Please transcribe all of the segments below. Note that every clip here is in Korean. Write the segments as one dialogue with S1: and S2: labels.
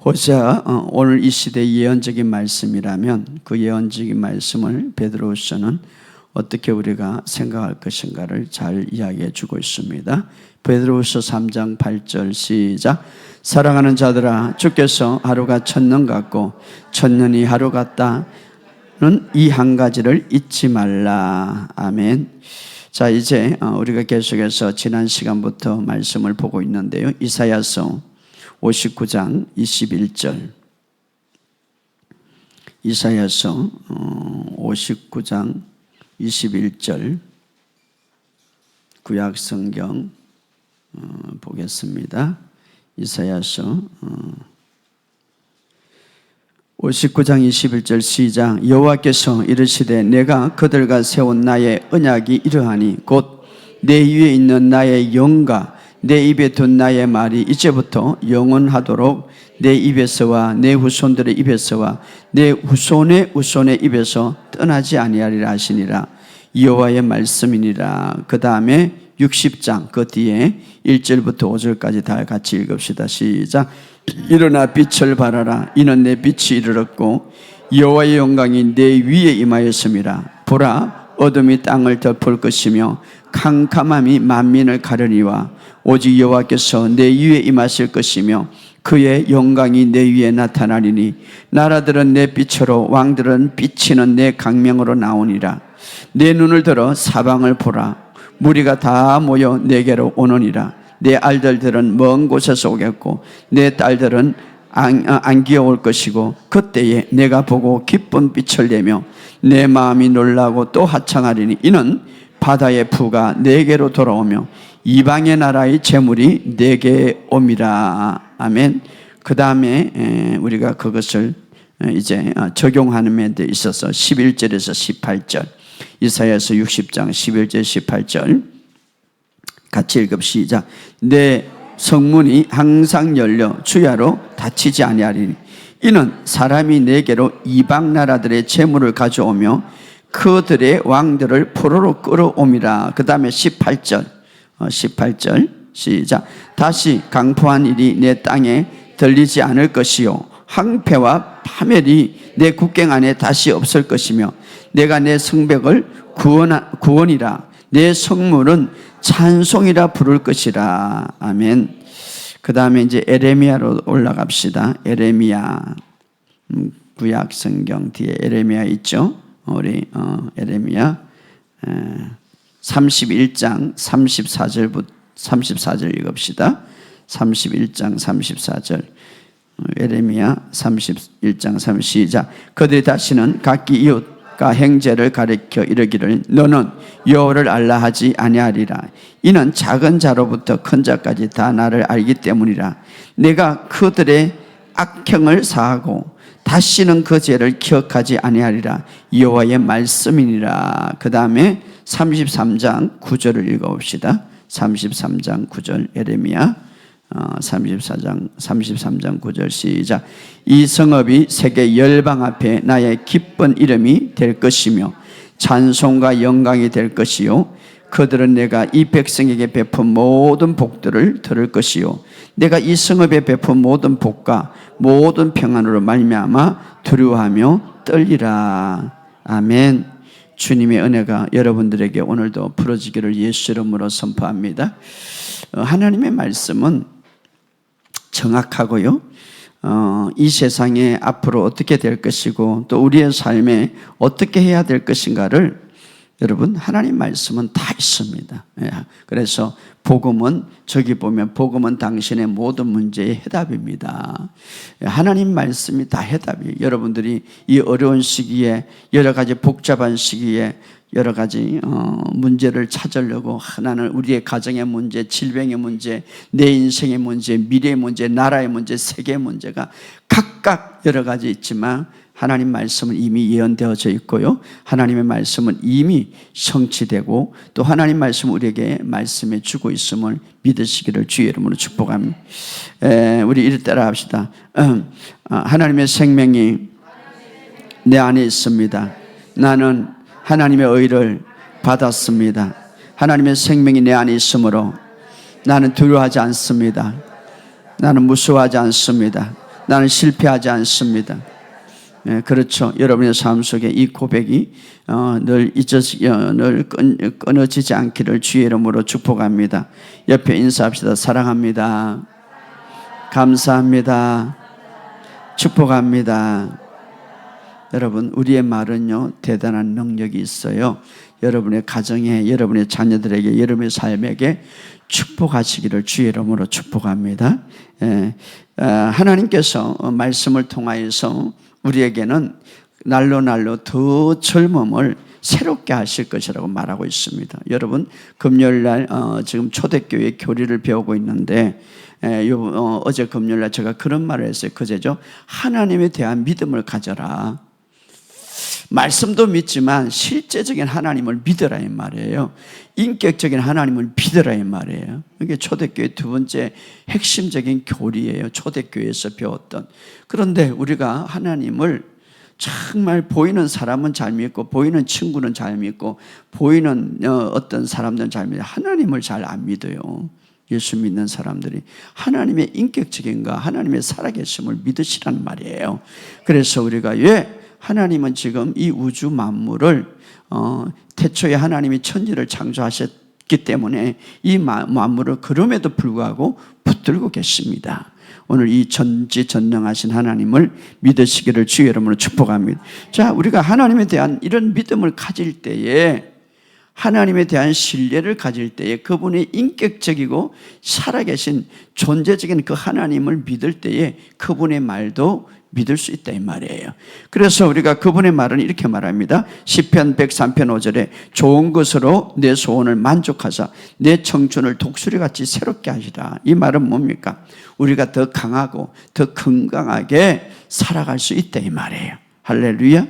S1: 호세아 오늘 이 시대의 예언적인 말씀이라면 그 예언적인 말씀을 베드로후서는 어떻게 우리가 생각할 것인가를 잘 이야기해 주고 있습니다. 베드로후서 3장 8절 시작. 사랑하는 자들아, 주께서 하루가 천년 같고 천년이 하루 같다는 이 한 가지를 잊지 말라. 아멘. 자, 이제 우리가 계속해서 지난 시간부터 말씀을 보고 있는데요. 이사야서 59장 21절. 이사야서 59장 21절 구약 성경 보겠습니다. 이사야서 59장 21절 시작. 여호와께서 이르시되 내가 그들과 세운 나의 언약이 이러하니 곧 내 위에 있는 나의 영과 내 입에 둔 나의 말이 이제부터 영원하도록 내 입에서와 내 후손들의 입에서와 내 후손의 후손의 입에서 떠나지 아니하리라 하시니라. 여호와의 말씀이니라. 그 다음에 60장 그 뒤에 1절부터 5절까지 다 같이 읽읍시다. 시작. 일어나 빛을 발하라. 이는 내 빛이 이르렀고 여호와의 영광이 내 위에 임하였음이라. 보라, 어둠이 땅을 덮을 것이며 캄캄함이 만민을 가르니와 오직 여호와께서 내 위에 임하실 것이며 그의 영광이 내 위에 나타나리니 나라들은 내 빛으로 왕들은 비치는 내 강명으로 나오니라. 내 눈을 들어 사방을 보라. 무리가 다 모여 내게로 오느니라. 내 아들들은 먼 곳에서 오겠고 내 딸들은 안기어 올 것이고 그때에 내가 보고 기쁜 빛을 내며 내 마음이 놀라고 또 하창하리니 이는 바다의 부가 내게로 돌아오며 이방의 나라의 재물이 내게 옴이라. 아멘. 그 다음에 우리가 그것을 이제 적용하는 데 있어서 11절에서 18절 이사야서 60장 11절 18절 같이 읽읍시다. 내 성문이 항상 열려 주야로 닫히지 아니하리니 이는 사람이 내게로 이방 나라들의 재물을 가져오며 그들의 왕들을 포로로 끌어옴이라. 그 다음에 18절 시작. 다시 강포한 일이 내 땅에 들리지 않을 것이요 황폐와 파멸이 내 국경 안에 다시 없을 것이며 내가 내 성벽을 구원이라 내 성물은 찬송이라 부를 것이라. 아멘. 그 다음에 이제 에레미야로 올라갑시다. 에레미야 구약 성경 뒤에 에레미야 있죠. 우리 에레미야 31장 34절 읽읍시다. 31장 34절 에레미야 31장 30 시작. 그들이 다시는 각기 이웃과 형제를 가리켜 이르기를 너는 여호와를 알라 하지 아니하리라. 이는 작은 자로부터 큰 자까지 다 나를 알기 때문이라. 내가 그들의 악행을 사하고 다시는 그 죄를 기억하지 아니하리라. 여호와의 말씀이니라. 그 다음에 33장 9절을 읽어봅시다. 33장 9절 에레미야 33장 9절 시작. 이 성읍이 세계 열방 앞에 나의 기쁜 이름이 될 것이며 찬송과 영광이 될 것이요 그들은 내가 이 백성에게 베푼 모든 복들을 들을 것이요 내가 이 성읍에 베푼 모든 복과 모든 평안으로 말미암아 두려워하며 떨리라. 아멘. 주님의 은혜가 여러분들에게 오늘도 부러지기를 예수 이름으로 선포합니다. 하나님의 말씀은 정확하고요. 이 세상에 앞으로 어떻게 될 것이고 또 우리의 삶에 어떻게 해야 될 것인가를 여러분 하나님 말씀은 다 있습니다. 그래서 복음은 저기 보면 복음은 당신의 모든 문제의 해답입니다. 하나님 말씀이 다 해답이에요. 여러분들이 이 어려운 시기에 여러 가지 복잡한 시기에 여러 가지 문제를 찾으려고 하나는 우리의 가정의 문제, 질병의 문제, 내 인생의 문제, 미래의 문제, 나라의 문제, 세계의 문제가 각각 여러 가지 있지만 하나님 말씀은 이미 예언되어져 있고요. 하나님의 말씀은 이미 성취되고 또 하나님 말씀은 우리에게 말씀해 주고 있음을 믿으시기를 주의 이름으로 축복합니다. 우리 이를 따라 합시다. 하나님의 생명이 내 안에 있습니다. 나는 하나님의 의를 받았습니다. 하나님의 생명이 내 안에 있으므로 나는 두려워하지 않습니다. 나는 무서워하지 않습니다. 나는 실패하지 않습니다. 네, 그렇죠. 여러분의 삶 속에 이 고백이 늘 끊어지지 않기를 주의 이름으로 축복합니다. 옆에 인사합시다. 사랑합니다. 감사합니다. 축복합니다. 여러분, 우리의 말은요, 대단한 능력이 있어요. 여러분의 가정에, 여러분의 자녀들에게, 여러분의 삶에게 축복하시기를 주의 이름으로 축복합니다. 하나님께서 말씀을 통하여서 우리에게는 날로 더 젊음을 새롭게 하실 것이라고 말하고 있습니다. 여러분, 금요일날 지금 초대교회 교리를 배우고 있는데 어제 금요일날 제가 그런 말을 했어요. 그제죠. 하나님에 대한 믿음을 가져라. 말씀도 믿지만 실제적인 하나님을 믿으라 이 말이에요. 인격적인 하나님을 믿으라 이 말이에요. 이게 초대교회 두 번째 핵심적인 교리예요. 초대교회에서 배웠던. 그런데 우리가 하나님을 정말 보이는 사람은 잘 믿고 보이는 친구는 잘 믿고 보이는 어떤 사람들은 잘 믿어요. 하나님을 잘 안 믿어요. 예수 믿는 사람들이 하나님의 인격적인가 하나님의 살아계심을 믿으시란 말이에요. 그래서 우리가 왜 하나님은 지금 이 우주 만물을 태초에 하나님이 천지를 창조하셨기 때문에 이 만물을 그럼에도 불구하고 붙들고 계십니다. 오늘 이 전지전능하신 하나님을 믿으시기를 주의 이름으로 축복합니다. 자, 우리가 하나님에 대한 이런 믿음을 가질 때에 하나님에 대한 신뢰를 가질 때에 그분의 인격적이고 살아계신 존재적인 그 하나님을 믿을 때에 그분의 말도 믿을 수 있다 이 말이에요. 그래서 우리가 그분의 말은 이렇게 말합니다. 시편 103편 5절에 좋은 것으로 내 소원을 만족하사 내 청춘을 독수리같이 새롭게 하시라. 이 말은 뭡니까? 우리가 더 강하고 더 건강하게 살아갈 수 있다 이 말이에요. 할렐루야.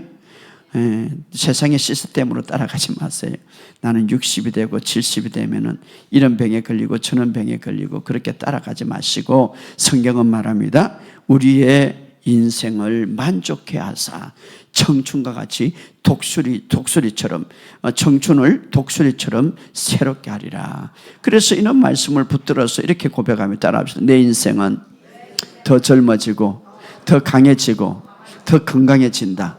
S1: 세상의 시스템으로 따라가지 마세요. 나는 60이 되고 70이 되면은 이런 병에 걸리고 저런 병에 걸리고 그렇게 따라가지 마시고 성경은 말합니다. 우리의 인생을 만족해 하사 청춘과 같이 독수리처럼 청춘을 독수리처럼 새롭게 하리라. 그래서 이런 말씀을 붙들어서 이렇게 고백하며 따라합시다. 내 인생은 더 젊어지고 더 강해지고 더 건강해진다.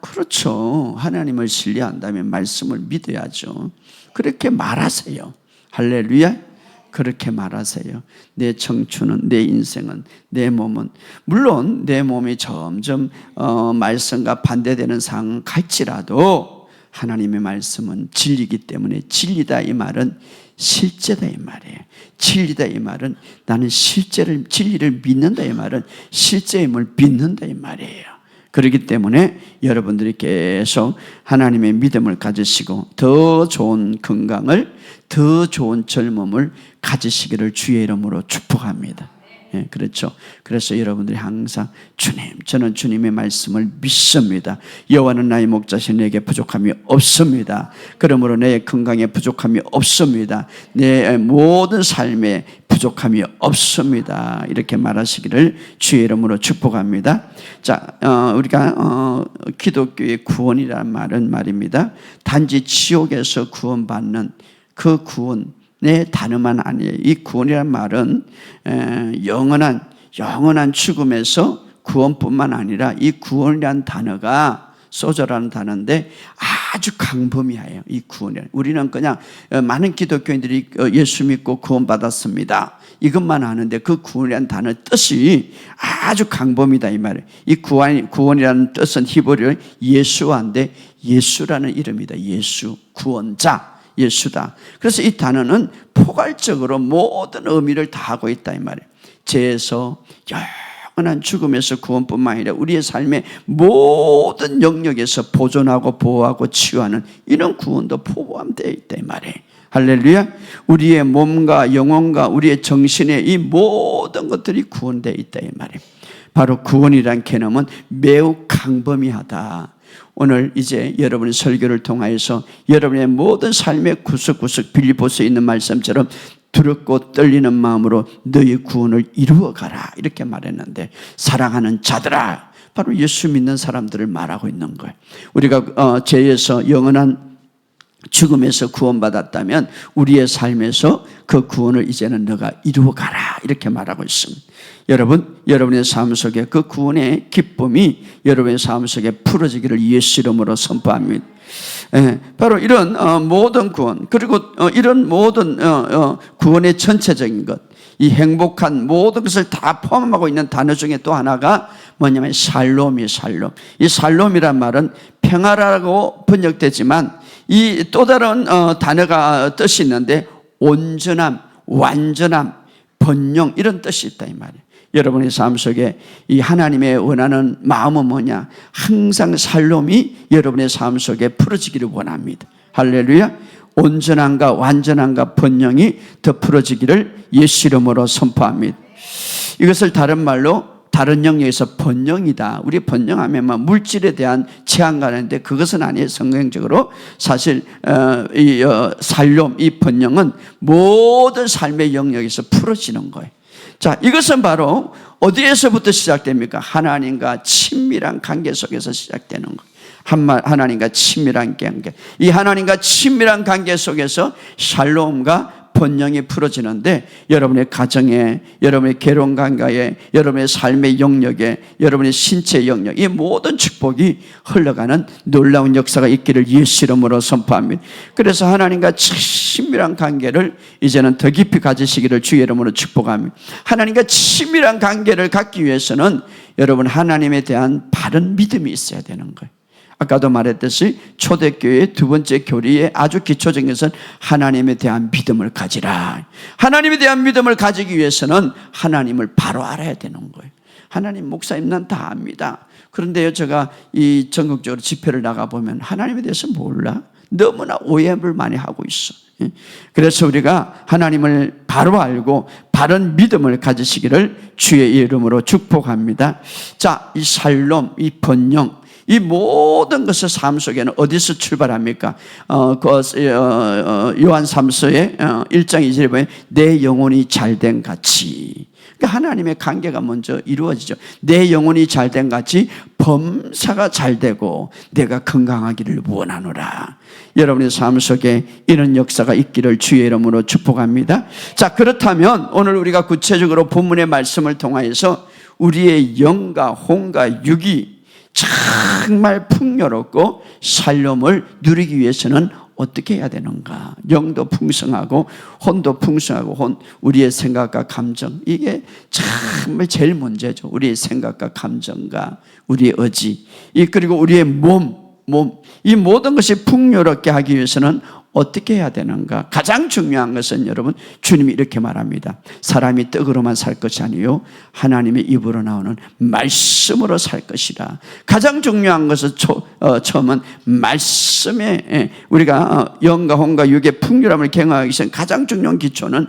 S1: 그렇죠. 하나님을 신뢰한다면 말씀을 믿어야죠. 그렇게 말하세요. 할렐루야. 그렇게 말하세요. 내 청춘은, 내 인생은, 내 몸은 물론 내 몸이 점점 말씀과 반대되는 상황은 갈지라도 하나님의 말씀은 진리이기 때문에 진리다 이 말은 실제다 이 말이에요. 진리다 이 말은 나는 진리를 믿는다 이 말은 실제임을 믿는다 이 말이에요. 그렇기 때문에 여러분들이 계속 하나님의 믿음을 가지시고 더 좋은 건강을 더 좋은 젊음을 가지시기를 주의 이름으로 축복합니다. 예, 그렇죠. 그래서 여러분들이 항상 주님, 저는 주님의 말씀을 믿습니다. 여호와는 나의 목자시니 내게 부족함이 없습니다. 그러므로 내 건강에 부족함이 없습니다. 내 모든 삶에 부족함이 없습니다. 이렇게 말하시기를 주의 이름으로 축복합니다. 자, 우리가 기독교의 구원이라는 말은 말입니다. 단지 지옥에서 구원받는 그 구원의 단어만 아니에요. 이 구원이라는 말은 영원한 죽음에서 구원뿐만 아니라 이 구원이라는 단어가 소저라는 단어인데 아주 광범위해요. 이 구원을 우리는 그냥 많은 기독교인들이 예수 믿고 구원받았습니다. 이것만 아는데 그 구원이라는 단어 뜻이 아주 광범위다 이 말이에요. 이 구원이라는 뜻은 히브리어 예수와인데 예수라는 이름이다. 예수, 구원자. 예수다. 그래서 이 단어는 포괄적으로 모든 의미를 다 하고 있다 이 말이에요. 죄에서 영원한 죽음에서 구원뿐만 아니라 우리의 삶의 모든 영역에서 보존하고 보호하고 치유하는 이런 구원도 포함되어 있다 이 말이에요. 할렐루야. 우리의 몸과 영혼과 우리의 정신의 이 모든 것들이 구원되어 있다 이 말이에요. 바로 구원이란 개념은 매우 광범위하다. 오늘 이제 여러분의 설교를 통하여서 여러분의 모든 삶의 구석구석 빌립보서에 있는 말씀처럼 두렵고 떨리는 마음으로 너희 구원을 이루어가라 이렇게 말했는데 사랑하는 자들아 바로 예수 믿는 사람들을 말하고 있는 거예요. 우리가 죄에서 영원한 죽음에서 구원받았다면 우리의 삶에서 그 구원을 이제는 너가 이루어가라, 이렇게 말하고 있습니다. 여러분, 여러분의 삶 속에 그 구원의 기쁨이 여러분의 삶 속에 풀어지기를 예수 이름으로 선포합니다. 바로 이런 모든 구원, 그리고 이런 모든 구원의 전체적인 것, 이 행복한 모든 것을 다 포함하고 있는 단어 중에 또 하나가 뭐냐면 샬롬이에요. 샬롬. 이 샬롬이란 말은 평화라고 번역되지만 이 또 다른 단어가 뜻이 있는데 온전함, 완전함, 번영, 이런 뜻이 있다 이 말이에요. 여러분의 삶 속에 이 하나님의 원하는 마음은 뭐냐? 항상 샬롬이 여러분의 삶 속에 풀어지기를 원합니다. 할렐루야. 온전함과 완전함과 번영이 더 풀어지기를 예수 이름으로 선포합니다. 이것을 다른 말로 다른 영역에서 번영이다. 우리 번영하면 물질에 대한 제한가 하는데 그것은 아니에요. 성경적으로 사실 이 샬롬, 이 번영은 모든 삶의 영역에서 풀어지는 거예요. 자, 이것은 바로 어디에서부터 시작됩니까? 하나님과 친밀한 관계 속에서 시작되는 거예요. 하나님과 친밀한 관계. 이 하나님과 친밀한 관계 속에서 샬롬과 번영이 풀어지는데 여러분의 가정에, 여러분의 결혼 관계에, 여러분의 삶의 영역에, 여러분의 신체 영역, 이 모든 축복이 흘러가는 놀라운 역사가 있기를 예수 이름으로 선포합니다. 그래서 하나님과 친밀한 관계를 이제는 더 깊이 가지시기를 주의 이름으로 축복합니다. 하나님과 친밀한 관계를 갖기 위해서는 여러분 하나님에 대한 바른 믿음이 있어야 되는 거예요. 아까도 말했듯이 초대교회의 두 번째 교리의 아주 기초적인 것은 하나님에 대한 믿음을 가지라. 하나님에 대한 믿음을 가지기 위해서는 하나님을 바로 알아야 되는 거예요. 하나님, 목사님 난 다 압니다. 그런데요, 제가 이 전국적으로 집회를 나가보면 하나님에 대해서 몰라. 너무나 오해를 많이 하고 있어. 그래서 우리가 하나님을 바로 알고 바른 믿음을 가지시기를 주의 이름으로 축복합니다. 자, 이 샬롬, 이 번영, 이 모든 것의 삶 속에는 어디서 출발합니까? 요한 3서의 1장 2절에 보면 내 영혼이 잘된 같이, 그러니까 하나님의 관계가 먼저 이루어지죠. 내 영혼이 잘된 같이 범사가 잘되고 내가 건강하기를 원하노라. 여러분의 삶 속에 이런 역사가 있기를 주의 이름으로 축복합니다. 자, 그렇다면 오늘 우리가 구체적으로 본문의 말씀을 통하여서 우리의 영과 혼과 육이 정말 풍요롭고 샬롬을 누리기 위해서는 어떻게 해야 되는가? 영도 풍성하고 혼도 풍성하고 우리의 생각과 감정, 이게 정말 제일 문제죠. 우리의 생각과 감정과 우리의 의지, 그리고 우리의 몸, 이 모든 것이 풍요롭게 하기 위해서는 어떻게 해야 되는가? 가장 중요한 것은 여러분, 주님이 이렇게 말합니다. 사람이 떡으로만 살 것이 아니요 하나님의 입으로 나오는 말씀으로 살 것이라. 가장 중요한 것은 처음은 말씀에, 우리가 영과 혼과 육의 풍요함을 경험하기 위해서 가장 중요한 기초는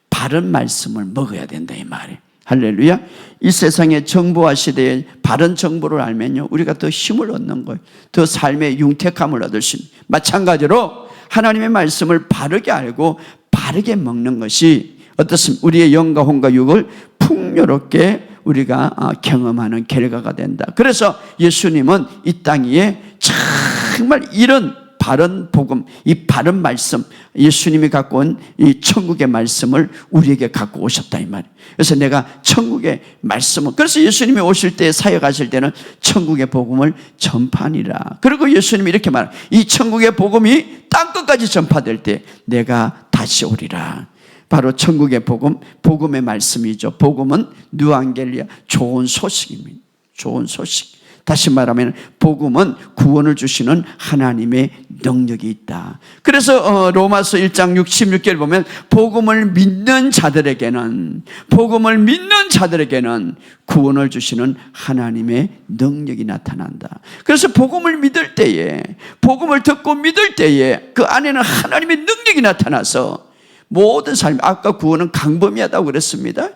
S1: 바른 말씀을 먹어야 된다 이 말이에요. 할렐루야. 이 세상의 정보화 시대에 바른 정보를 알면요, 우리가 더 힘을 얻는 거예요. 더 삶의 융택함을 얻을 수 있는. 마찬가지로 하나님의 말씀을 바르게 알고 바르게 먹는 것이 어떻습니까? 우리의 영과 혼과 육을 풍요롭게 우리가 경험하는 결과가 된다. 그래서 예수님은 이 땅 위에 정말 이런 바른 복음, 이 바른 말씀, 예수님이 갖고 온 이 천국의 말씀을 우리에게 갖고 오셨다 이 말이에요. 그래서 내가 천국의 말씀을, 그래서 예수님이 오실 때, 사역하실 때는 천국의 복음을 전파하니라. 그리고 예수님이 이렇게 말해요. 이 천국의 복음이 땅끝까지 전파될 때 내가 다시 오리라. 바로 천국의 복음, 복음의 말씀이죠. 복음은 누앙겔리아, 좋은 소식입니다. 좋은 소식. 다시 말하면 복음은 구원을 주시는 하나님의 능력이 있다. 그래서 로마서 1장 66절 보면 복음을 믿는 자들에게는 구원을 주시는 하나님의 능력이 나타난다. 그래서 복음을 믿을 때에, 복음을 듣고 믿을 때에 그 안에는 하나님의 능력이 나타나서 모든 삶, 아까 구원은 강범위하다고 그랬습니다.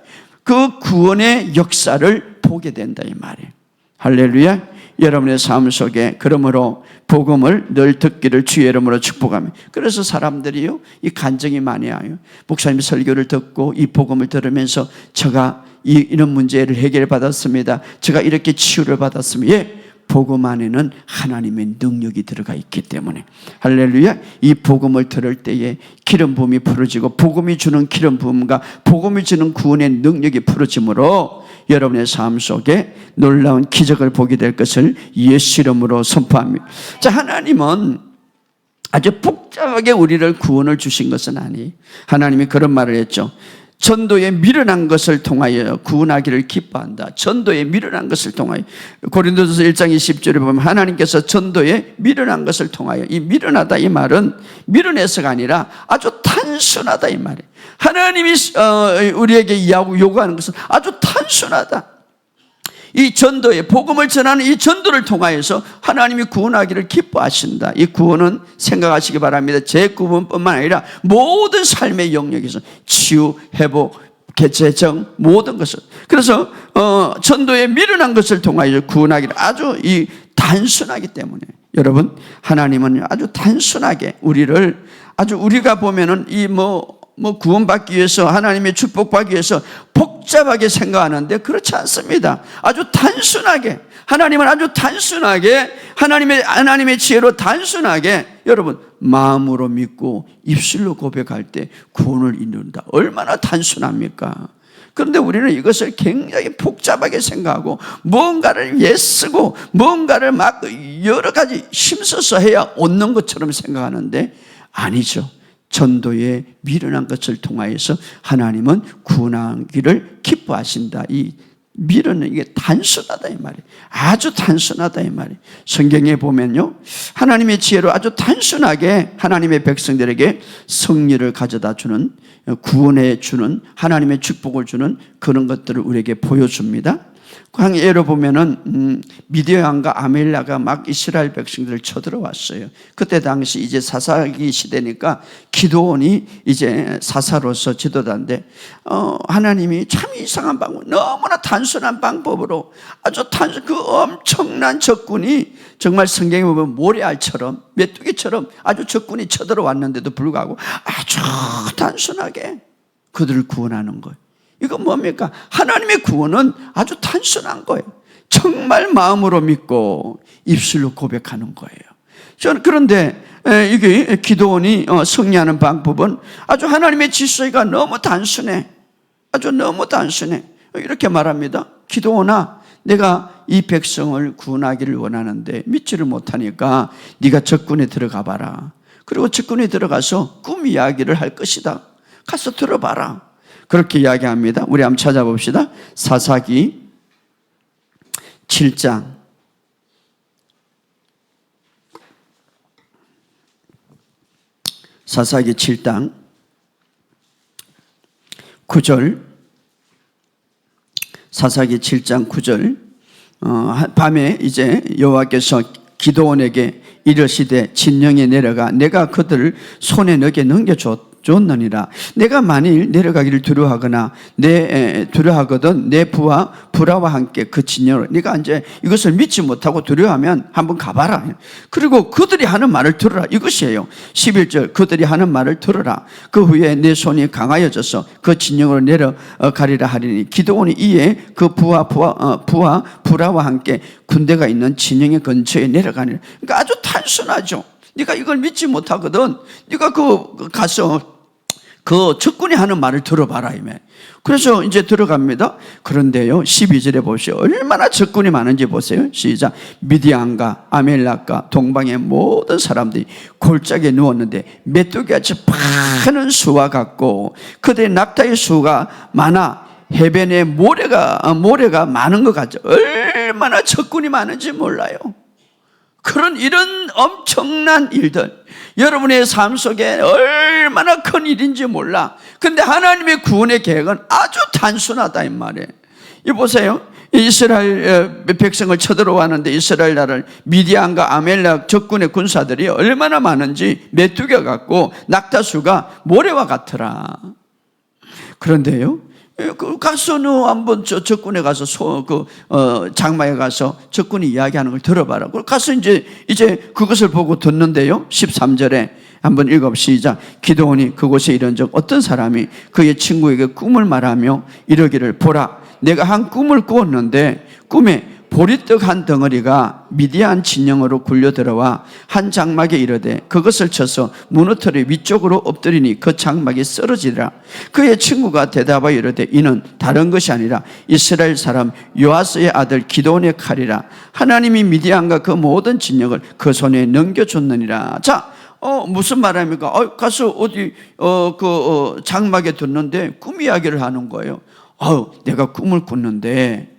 S1: 그 구원의 역사를 보게 된다 이 말이에요. 할렐루야. 여러분의 삶 속에 그러므로 복음을 늘 듣기를 주의 이름으로 축복합니다. 그래서 사람들이요, 이 간증이 많이 와요. 목사님 설교를 듣고 이 복음을 들으면서 제가 이런 문제를 해결받았습니다. 제가 이렇게 치유를 받았습니다. 예, 복음 안에는 하나님의 능력이 들어가 있기 때문에, 할렐루야. 이 복음을 들을 때에 기름 부음이 풀어지고, 복음이 주는 기름 부음과 복음이 주는 구원의 능력이 풀어지므로 여러분의 삶 속에 놀라운 기적을 보게 될 것을 예수 이름으로 선포합니다. 자, 하나님은 아주 복잡하게 우리를 구원을 주신 것은 아니. 하나님이 그런 말을 했죠. 전도에 미련한 것을 통하여 구원하기를 기뻐한다. 전도에 미련한 것을 통하여. 고린도전서 1장 20절에 보면 하나님께서 전도에 미련한 것을 통하여, 이 미련하다 이 말은 미련해서가 아니라 아주 단순하다 이 말이에요. 하나님이 우리에게 요구하는 것은 아주 단순하다. 이 전도에, 복음을 전하는 이 전도를 통하여서 하나님이 구원하기를 기뻐하신다. 이 구원은 생각하시기 바랍니다. 제 구원뿐만 아니라 모든 삶의 영역에서 치유, 회복, 재정, 모든 것을. 그래서 전도에 미련한 것을 통하여 구원하기를 아주 단순하기 때문에, 여러분, 하나님은 아주 단순하게 우리를, 아주 우리가 보면은 구원받기 위해서, 하나님의 축복받기 위해서 복잡하게 생각하는데 그렇지 않습니다. 아주 단순하게, 하나님은 아주 단순하게, 하나님의 지혜로 단순하게, 여러분, 마음으로 믿고 입술로 고백할 때 구원을 이룬다. 얼마나 단순합니까? 그런데 우리는 이것을 굉장히 복잡하게 생각하고 뭔가를 애쓰고 뭔가를 막 여러 가지 힘써서 해야 얻는 것처럼 생각하는데 아니죠. 전도에 미련한 것을 통하여서 하나님은 구원하기를 기뻐하신다. 이 미련은 이게 단순하다 이 말이에요. 아주 단순하다 이 말이에요. 성경에 보면요, 하나님의 지혜로 아주 단순하게 하나님의 백성들에게 승리를 가져다 주는, 구원해 주는, 하나님의 축복을 주는 그런 것들을 우리에게 보여줍니다. 광야로 보면은 미디안 왕과 아멜라가 막 이스라엘 백성들을 쳐들어왔어요. 그때 당시 이제 사사기 시대니까 기드온이 이제 사사로서 지도자인데 하나님이 참 이상한 방법, 너무나 단순한 방법으로 아주 그 엄청난 적군이 정말 성경에 보면 모래알처럼, 메뚜기처럼 아주 적군이 쳐들어왔는데도 불구하고 아주 단순하게 그들을 구원하는 거예요. 이건 뭡니까? 하나님의 구원은 아주 단순한 거예요. 정말 마음으로 믿고 입술로 고백하는 거예요. 저는 그런데 이게 기드온이 승리하는 방법은 아주 하나님의 질서가 너무 단순해. 아주 너무 단순해. 이렇게 말합니다. 기드온아, 내가 이 백성을 구원하기를 원하는데 믿지를 못하니까 네가 적군에 들어가 봐라. 그리고 적군에 들어가서 꿈 이야기를 할 것이다. 가서 들어봐라. 그렇게 이야기합니다. 우리 한번 찾아봅시다. 사사기 7장 9절, 사사기 7장 9절. 밤에 이제 여호와께서 기드온에게 이르시되 진영에 내려가 내가 그들을 손에 너게 넘겨줬느니라. 내가 만일 내려가기를 두려워하거나 두려워하거든 내 부하 불화와 함께 그 진영으로, 네가 이제 이것을 믿지 못하고 두려워하면 한번 가봐라. 그리고 그들이 하는 말을 들으라. 이것이에요. 11절, 그들이 하는 말을 들으라. 그 후에 내 손이 강하여져서 그 진영으로 내려가리라 하리니 기드온이 이에 그 부하 불화와 함께 군대가 있는 진영의 근처에 내려가니라. 그러니까 아주 단순하죠. 네가 이걸 믿지 못하거든 네가 가서 그 적군이 하는 말을 들어봐라. 그래서 이제 들어갑니다. 그런데요, 12절에 보시오. 얼마나 적군이 많은지 보세요. 시작. 미디안과 아멜락과 동방의 모든 사람들이 골짜기에 누웠는데 메뚜기같이 많은 수와 같고 그들의 낙타의 수가 많아 해변에 모래가 많은 것 같죠. 얼마나 적군이 많은지 몰라요. 이런 엄청난 일들, 여러분의 삶 속에 얼마나 큰 일인지 몰라. 근데 하나님의 구원의 계획은 아주 단순하다 이 말이에요. 이 보세요. 이스라엘 백성을 쳐들어왔는데 이스라엘 나라를 미디안과 아멜렉 적군의 군사들이 얼마나 많은지 메뚜기와 같고 낙타수가 모래와 같더라. 그런데요, 가서 너 한번 적군에 가서 장마에 가서 적군이 이야기하는 걸 들어봐라. 가서 이제 그것을 보고 듣는데요, 13절에 한번 읽어봅시다. 기드온이 그곳에 이른 적 어떤 사람이 그의 친구에게 꿈을 말하며 이러기를, 보라, 내가 한 꿈을 꾸었는데 꿈에 보리떡 한 덩어리가 미디안 진영으로 굴려들어와 한 장막에 이르되 그것을 쳐서 무너뜨려 위쪽으로 엎드리니 그 장막이 쓰러지리라. 그의 친구가 대답하여 이르되 이는 다른 것이 아니라 이스라엘 사람 요아스의 아들 기드온의 칼이라. 하나님이 미디안과 그 모든 진영을 그 손에 넘겨줬느니라. 자, 무슨 말입니까? 가서 어디 장막에 뒀는데 꿈 이야기를 하는 거예요. 내가 꿈을 꿨는데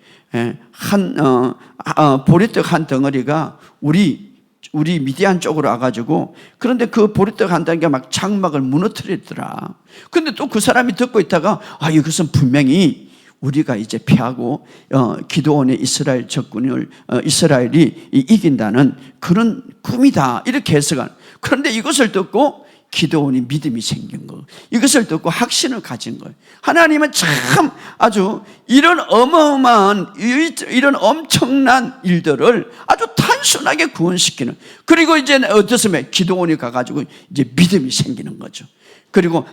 S1: 보리떡 한 덩어리가 우리 미디안 쪽으로 와가지고, 그런데 그 보리떡 한 덩어리가 막 장막을 무너뜨리더라. 근데 또 그 사람이 듣고 있다가 이것은 분명히 우리가 이제 피하고 기드온의 이스라엘 적군을 이스라엘이 이긴다는 그런 꿈이다, 이렇게 해석한. 그런데 이것을 듣고 기드온이 믿음이 생긴 거, 이것을 듣고 확신을 가진 거예요. 하나님은 참 아주 이런 어마어마한, 이런 엄청난 일들을 아주 단순하게 구원시키는, 그리고 이제 어떻습니까? 기드온이 가가지고 이제 믿음이 생기는 거죠. 그리고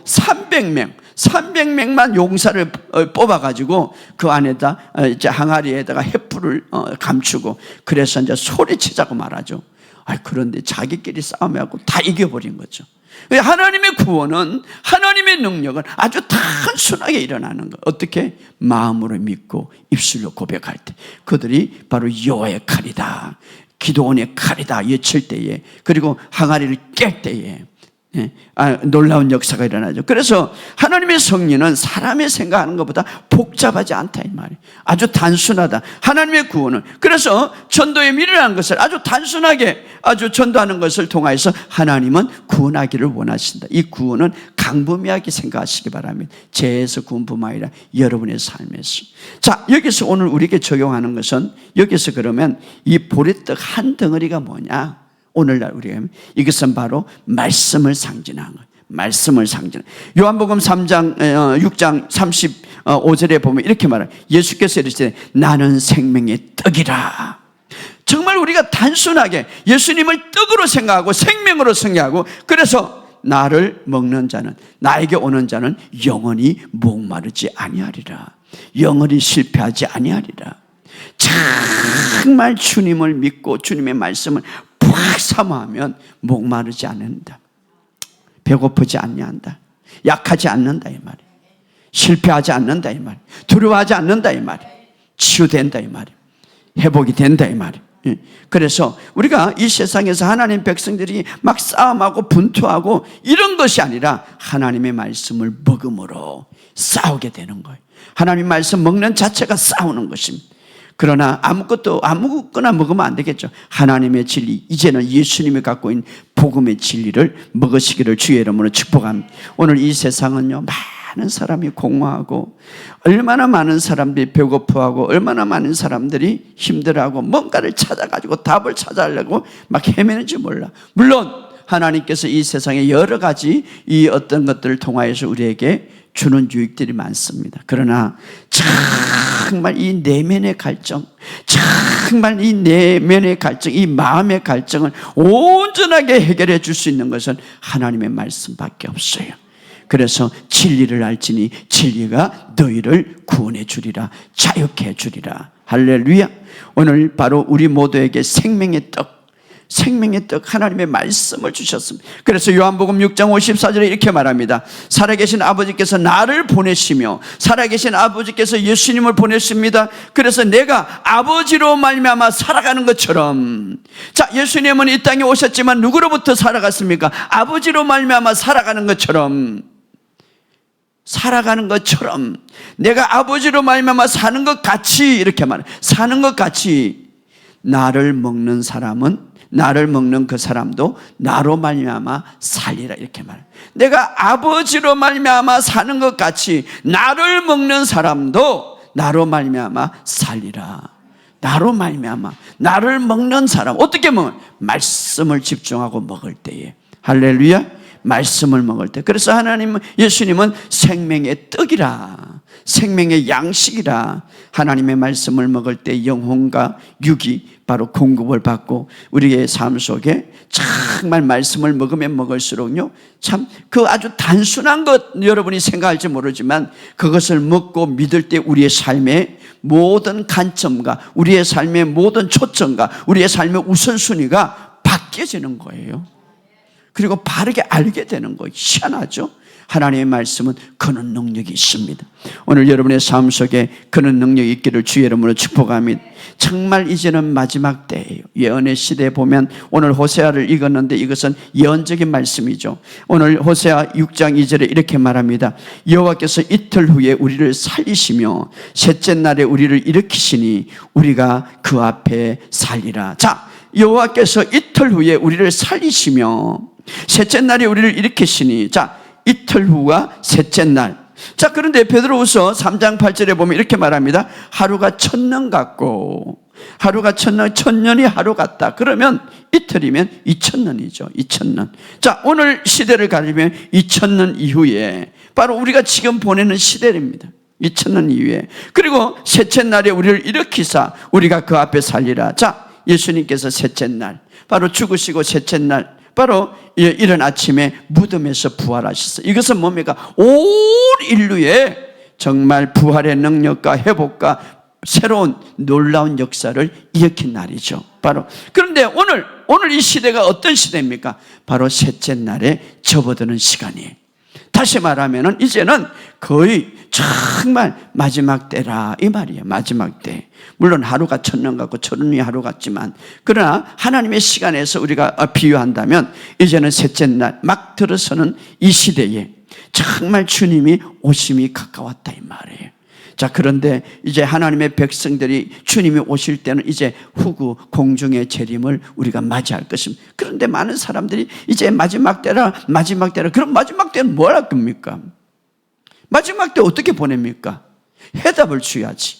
S1: 300명만 용사를 뽑아가지고 그 안에다 이제 항아리에다가 횃불을 감추고, 그래서 이제 소리치자고 말하죠. 그런데 자기끼리 싸움해갖고 다 이겨버린 거죠. 하나님의 구원은, 하나님의 능력은 아주 단순하게 일어나는 거. 어떻게? 마음으로 믿고 입술로 고백할 때, 그들이 바로 여호와의 칼이다, 기드온의 칼이다 외칠 때에, 그리고 항아리를 깰 때에 놀라운 역사가 일어나죠. 그래서 하나님의 섭리는 사람이 생각하는 것보다 복잡하지 않다, 이 말이에요. 아주 단순하다, 하나님의 구원은. 그래서 전도에 미련한 것을 아주 단순하게 아주 전도하는 것을 통해서 하나님은 구원하기를 원하신다. 이 구원은 강범위하게 생각하시기 바랍니다. 죄에서 구원뿐만 아니라 여러분의 삶에서. 자, 여기서 오늘 우리에게 적용하는 것은, 여기서 그러면 이 보리떡 한 덩어리가 뭐냐? 오늘날 우리가 이것은 바로 말씀을 상징하는 거예요. 말씀을 상징. 요한복음 6장 35절에 보면 이렇게 말해요. 예수께서 이르시되 나는 생명의 떡이라. 정말 우리가 단순하게 예수님을 떡으로 생각하고 생명으로 생각하고, 그래서 나를 먹는 자는, 나에게 오는 자는 영원히 목마르지 아니하리라, 영원히 실패하지 아니하리라. 정말 주님을 믿고 주님의 말씀을 푹 사모하면 목마르지 않는다, 배고프지 않는다, 약하지 않는다, 이 말이에요. 실패하지 않는다, 이 말이에요. 두려워하지 않는다, 이 말이에요. 치유된다, 이 말이에요. 회복이 된다, 이 말이에요. 그래서 우리가 이 세상에서 하나님 백성들이 막 싸움하고 분투하고 이런 것이 아니라 하나님의 말씀을 먹음으로 싸우게 되는 거예요. 하나님 말씀 먹는 자체가 싸우는 것입니다. 그러나 아무거나 먹으면 안 되겠죠. 하나님의 진리, 이제는 예수님이 갖고 있는 복음의 진리를 먹으시기를 주의 이름으로 축복합니다. 오늘 이 세상은요, 많은 사람이 공허하고, 얼마나 많은 사람들이 배고파하고, 얼마나 많은 사람들이 힘들어하고, 뭔가를 찾아가지고 답을 찾아내려고 막 헤매는지 몰라. 물론 하나님께서 이 세상에 여러 가지 이 어떤 것들을 통하여서 우리에게 주는 유익들이 많습니다. 그러나 정말 이 내면의 갈증, 정말 이 내면의 갈증, 이 마음의 갈증을 온전하게 해결해 줄 수 있는 것은 하나님의 말씀밖에 없어요. 그래서 진리를 알지니 진리가 너희를 구원해 주리라, 자유케 해 주리라. 할렐루야. 오늘 바로 우리 모두에게 생명의 떡, 생명의 떡, 하나님의 말씀을 주셨습니다. 그래서 요한복음 6장 54절에 이렇게 말합니다. 살아계신 아버지께서 나를 보내시며, 살아계신 아버지께서 예수님을 보내십니다. 그래서 내가 아버지로 말미암아 살아가는 것처럼, 자, 예수님은 이 땅에 오셨지만 누구로부터 살아갔습니까? 아버지로 말미암아 살아가는 것처럼, 살아가는 것처럼 내가 아버지로 말미암아 사는 것 같이, 이렇게 말해요. 사는 것 같이 나를 먹는 사람은, 나를 먹는 그 사람도 나로 말미암아 살리라, 이렇게 말해요. 내가 아버지로 말미암아 사는 것 같이 나를 먹는 사람도 나로 말미암아 살리라. 나로 말미암아, 나를 먹는 사람, 어떻게 먹어요? 말씀을 집중하고 먹을 때에. 할렐루야. 말씀을 먹을 때. 그래서 하나님은, 예수님은 생명의 떡이라, 생명의 양식이라. 하나님의 말씀을 먹을 때 영혼과 육이 바로 공급을 받고, 우리의 삶 속에 정말 말씀을 먹으면 먹을수록요, 참 그 아주 단순한 것 여러분이 생각할지 모르지만 그것을 먹고 믿을 때 우리의 삶에 모든 관점과 우리의 삶의 모든 초점과 우리의 삶의 우선순위가 바뀌어지는 거예요. 그리고 바르게 알게 되는 거예요. 희한하죠? 하나님의 말씀은 그런 능력이 있습니다. 오늘 여러분의 삶 속에 그런 능력이 있기를 주의 이름으로 축복합니다. 정말 이제는 마지막 때예요. 예언의 시대에 보면 오늘 호세아를 읽었는데 이것은 예언적인 말씀이죠. 오늘 호세아 6장 2절에 이렇게 말합니다. 여호와께서 이틀 후에 우리를 살리시며 셋째 날에 우리를 일으키시니 우리가 그 앞에 살리라. 자, 여호와께서 이틀 후에 우리를 살리시며 셋째 날에 우리를 일으키시니, 자, 이틀 후와 셋째 날. 자, 그런데 베드로후서 3장 8절에 보면 이렇게 말합니다. 하루가 천년 같고, 하루가 천년이 하루 같다. 그러면 이틀이면 2000년이죠. 2000년. 자, 오늘 시대를 가리면 2000년 이후에 바로 우리가 지금 보내는 시대입니다. 2000년 이후에. 그리고 셋째 날에 우리를 일으키사 우리가 그 앞에 살리라. 자, 예수님께서 셋째 날, 바로 죽으시고 셋째 날, 바로 이른 아침에 무덤에서 부활하셨어요. 이것은 뭡니까? 온 인류의 정말 부활의 능력과 회복과 새로운 놀라운 역사를 일으킨 날이죠. 바로. 그런데 오늘 이 시대가 어떤 시대입니까? 바로 셋째 날에 접어드는 시간이에요. 다시 말하면 이제는 거의 정말 마지막 때라 이 말이에요. 마지막 때. 물론 하루가 천년 같고 천년이 하루 같지만, 그러나 하나님의 시간에서 우리가 비유한다면 이제는 셋째 날 막 들어서는 이 시대에 정말 주님이 오심이 가까웠다 이 말이에요. 자, 그런데 이제 하나님의 백성들이 주님이 오실 때는 이제 후구 공중의 재림을 우리가 맞이할 것입니다. 그런데 많은 사람들이 이제 마지막 때라 그럼 마지막 때는 뭘 할 겁니까? 마지막 때 어떻게 보냅니까? 해답을 줘야지.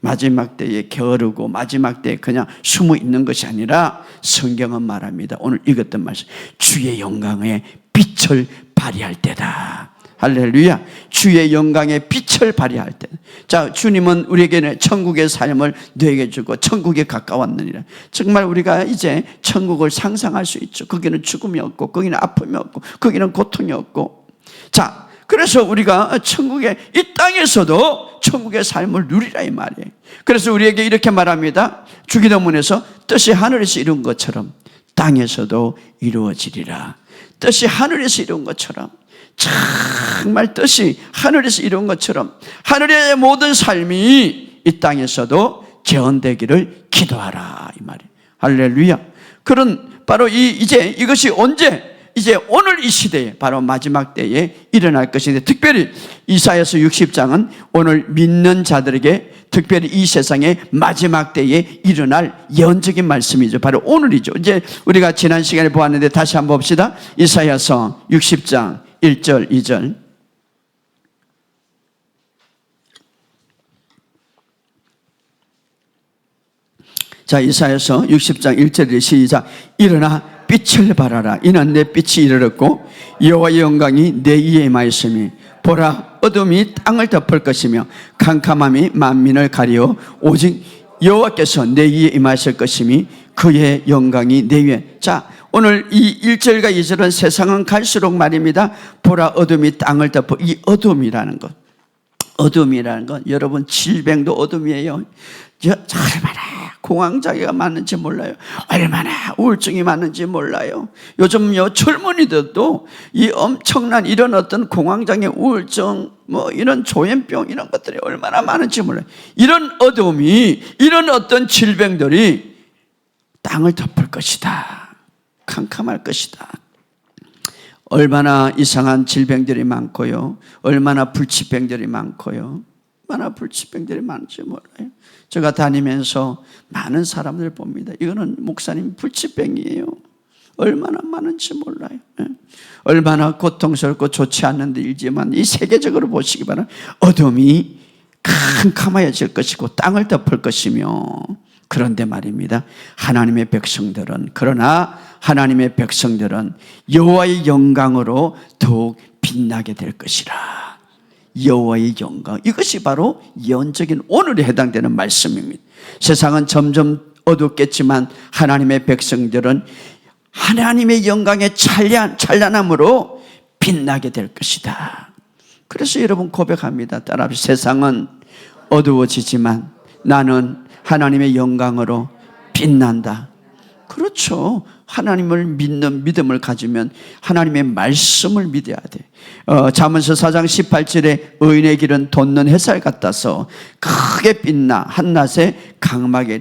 S1: 마지막 때에 게으르고 마지막 때에 그냥 숨어 있는 것이 아니라 성경은 말합니다. 오늘 읽었던 말씀, 주의 영광의 빛을 발휘할 때다. 할렐루야. 주의 영광의 빛을 발휘할 때. 자, 주님은 우리에게 천국의 삶을 너에게 주고 천국에 가까웠느니라. 정말 우리가 이제 천국을 상상할 수 있죠. 거기는 죽음이 없고 거기는 아픔이 없고 거기는 고통이 없고. 자, 그래서 우리가 천국의 이 땅에서도 천국의 삶을 누리라 이 말이에요. 그래서 우리에게 이렇게 말합니다. 주기도문에서 뜻이 하늘에서 이룬 것처럼 땅에서도 이루어지리라. 뜻이 하늘에서 이룬 것처럼, 정말 뜻이 하늘에서 이룬 것처럼 하늘의 모든 삶이 이 땅에서도 재현되기를 기도하라 이 말이에요. 할렐루야. 그런 바로 이제 이것이 언제? 이제 오늘 이 시대에 바로 마지막 때에 일어날 것인데, 특별히 이사야서 60장은 오늘 믿는 자들에게 특별히 이 세상의 마지막 때에 일어날 예언적인 말씀이죠. 바로 오늘이죠. 이제 우리가 지난 시간에 보았는데 다시 한번 봅시다. 이사야서 60장 1절 2절. 자, 이사야서 60장 1절에 시작. 일어나 빛을 발하라. 이는 내 빛이 이르렀고 여호와의 영광이 내 위에 임하였으니 보라, 어둠이 땅을 덮을 것이며 캄캄함이 만민을 가리어 오직 여호와께서 내 위에 임하실 것이니 그의 영광이 내 위에. 자, 오늘 이 1절과 2절은 세상은 갈수록 말입니다. 보라, 어둠이 땅을 덮어. 이 어둠이라는 것, 어둠이라는 건 여러분 질병도 어둠이에요. 얼마나 공황장애가 많은지 몰라요. 얼마나 우울증이 많은지 몰라요. 요즘 젊은이들도 이 엄청난 이런 어떤 공황장애, 우울증, 이런 조현병 이런 것들이 얼마나 많은지 몰라요. 이런 어둠이, 이런 어떤 질병들이 땅을 덮을 것이다. 캄캄할 것이다. 얼마나 이상한 질병들이 많고요. 얼마나 불치병들이 많고요. 얼마나 불치병들이 많은지 몰라요. 제가 다니면서 많은 사람들 봅니다. 이거는 목사님 불치병이에요. 얼마나 많은지 몰라요. 얼마나 고통스럽고 좋지 않은 일이지만 이 세계적으로 보시기 바랍니다. 어둠이 캄캄해질 것이고 땅을 덮을 것이며, 그런데 말입니다. 하나님의 백성들은, 그러나 하나님의 백성들은 여호와의 영광으로 더욱 빛나게 될 것이라. 여호와의 영광, 이것이 바로 예언적인 오늘에 해당되는 말씀입니다. 세상은 점점 어둡겠지만 하나님의 백성들은 하나님의 영광의 찬란함으로 빛나게 될 것이다. 그래서 여러분 고백합니다. 따라합시다. 세상은 어두워지지만 나는 하나님의 영광으로 빛난다. 그렇죠. 하나님을 믿는 믿음을 가지면 하나님의 말씀을 믿어야 돼. 잠언서 4장 18절에 의인의 길은 돋는 햇살 같아서 크게 빛나 한낮에 강명에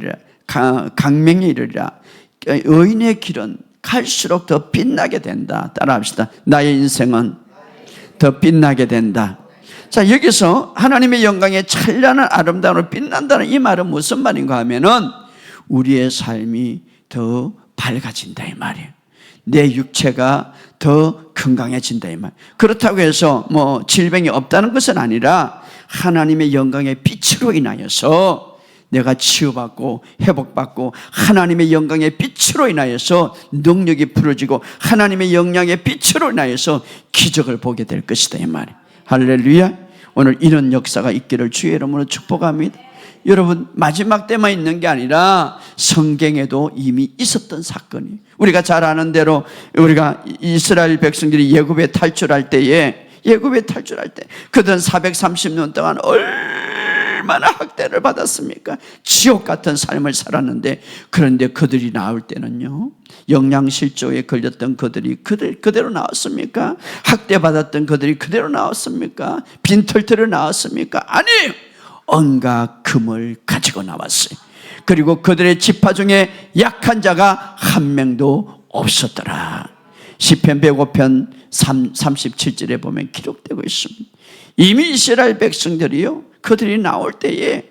S1: 이르리라. 의인의 길은 갈수록 더 빛나게 된다. 따라합시다. 나의 인생은 더 빛나게 된다. 자, 여기서 하나님의 영광에 찬란한 아름다움으로 빛난다는 이 말은 무슨 말인가 하면은 우리의 삶이 더 밝아진다 이 말이에요. 내 육체가 더 건강해진다 이 말. 그렇다고 해서 뭐 질병이 없다는 것은 아니라 하나님의 영광의 빛으로 인하여서 내가 치유받고 회복받고 하나님의 영광의 빛으로 인하여서 능력이 부러지고 하나님의 영향의 빛으로 인하여서 기적을 보게 될 것이다 이 말이에요. 할렐루야. 오늘 이런 역사가 있기를 주의 이름으로 축복합니다. 여러분, 마지막 때만 있는 게 아니라 성경에도 이미 있었던 사건이, 우리가 잘 아는 대로 우리가 이스라엘 백성들이 애굽에 탈출할 때 그들은 430년 동안 얼마나 학대를 받았습니까? 지옥 같은 삶을 살았는데, 그런데 그들이 나올 때는요, 영양실조에 걸렸던 그들이 그대로 나왔습니까? 학대받았던 그들이 그대로 나왔습니까? 빈털터로 나왔습니까? 아니에요. 온갖 금을 가지고 나왔어요. 그리고 그들의 지파 중에 약한 자가 한 명도 없었더라. 시편 105편 37절에 보면 기록되고 있습니다. 이미 이스라엘 백성들이요, 그들이 나올 때에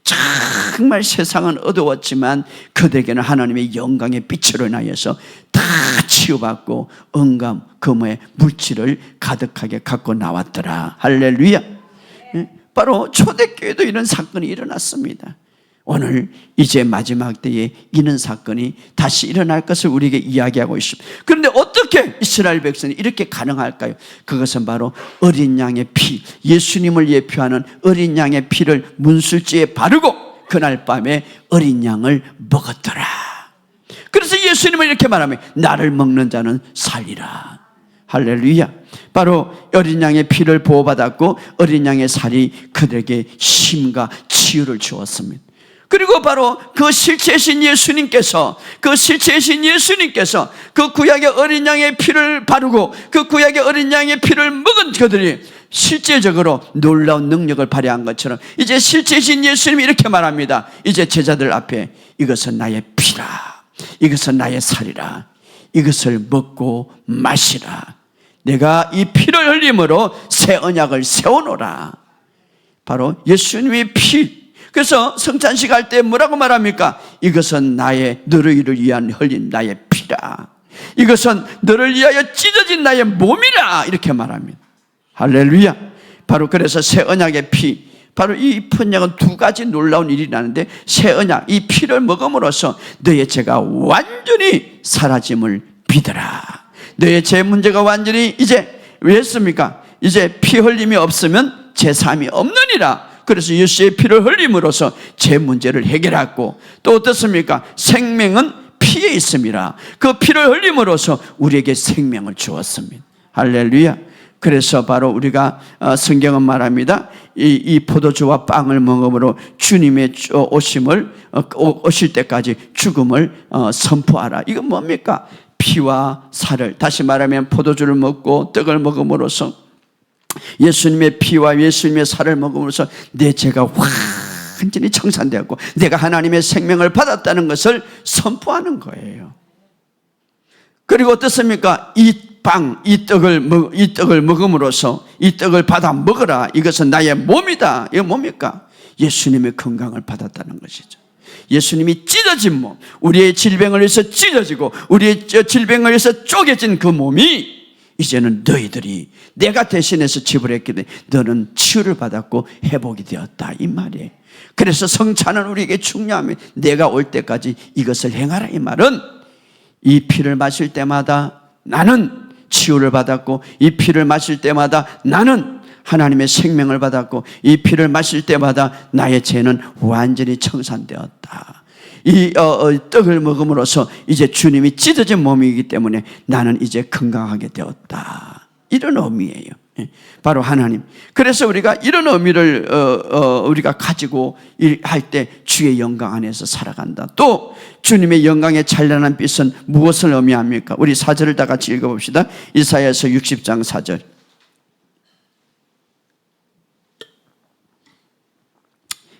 S1: 정말 세상은 어두웠지만 그들에게는 하나님의 영광의 빛으로 인하여서 다 치유받고 온갖 금의 물질을 가득하게 갖고 나왔더라. 할렐루야. 바로 초대교회도 이런 사건이 일어났습니다. 오늘 이제 마지막 때에 이런 사건이 다시 일어날 것을 우리에게 이야기하고 있습니다. 그런데 어떻게 이스라엘 백성이 이렇게 가능할까요? 그것은 바로 어린 양의 피, 예수님을 예표하는 어린 양의 피를 문술지에 바르고 그날 밤에 어린 양을 먹었더라. 그래서 예수님은 이렇게 말하면 나를 먹는 자는 살리라. 할렐루야. 바로 어린 양의 피를 보호받았고 어린 양의 살이 그들에게 힘과 치유를 주었습니다. 그리고 바로 그 실체이신 예수님께서 그 구약의 어린 양의 피를 바르고 그 구약의 어린 양의 피를 먹은 그들이 실제적으로 놀라운 능력을 발휘한 것처럼 이제 실체이신 예수님이 이렇게 말합니다. 이제 제자들 앞에 이것은 나의 피라, 이것은 나의 살이라, 이것을 먹고 마시라. 내가 이 피를 흘림으로 새 언약을 세워놓으라. 바로 예수님의 피. 그래서 성찬식 할 때 뭐라고 말합니까? 이것은 너를 위한 흘린 나의 피라. 이것은 너를 위하여 찢어진 나의 몸이라. 이렇게 말합니다. 할렐루야. 바로 그래서 새 언약의 피, 바로 이 언약은 두 가지 놀라운 일이 나는데, 새 언약, 이 피를 먹음으로써 너의 죄가 완전히 사라짐을 믿어라. 너의 죄 문제가 완전히 이제 왜 했습니까? 이제 피 흘림이 없으면 제사함이 없느니라. 그래서 예수의 피를 흘림으로써 죄 문제를 해결했고, 또 어떻습니까? 생명은 피에 있습니다. 그 피를 흘림으로써 우리에게 생명을 주었습니다. 할렐루야. 그래서 바로 우리가 성경은 말합니다. 이 포도주와 빵을 먹음으로 주님의 오실 때까지 죽음을 선포하라. 이건 뭡니까? 피와 살을, 다시 말하면 포도주를 먹고 떡을 먹음으로써, 예수님의 피와 예수님의 살을 먹음으로써 내 죄가 완전히 청산되었고 내가 하나님의 생명을 받았다는 것을 선포하는 거예요. 그리고 어떻습니까? 이 떡을 먹음으로써 이 떡을 받아 먹어라. 이것은 나의 몸이다. 이거 뭡니까? 예수님의 건강을 받았다는 것이죠. 예수님이 찢어진 몸, 우리의 질병을 위해서 찢어지고 우리의 질병을 위해서 쪼개진 그 몸이 이제는 너희들이 내가 대신해서 지불했기 때문에 너는 치유를 받았고 회복이 되었다, 이 말이에요. 그래서 성찬은 우리에게 중요하면 내가 올 때까지 이것을 행하라. 이 말은 이 피를 마실 때마다 나는 치유를 받았고, 이 피를 마실 때마다 나는 하나님의 생명을 받았고, 이 피를 마실 때마다 나의 죄는 완전히 청산되었다. 이 떡을 먹음으로써 이제 주님이 찢어진 몸이기 때문에 나는 이제 건강하게 되었다. 이런 의미예요. 바로 하나님. 그래서 우리가 이런 의미를 우리가 가지고 할 때 주의 영광 안에서 살아간다. 또 주님의 영광의 찬란한 빛은 무엇을 의미합니까? 우리 4절을 다 같이 읽어봅시다. 이사야서 60장 4절.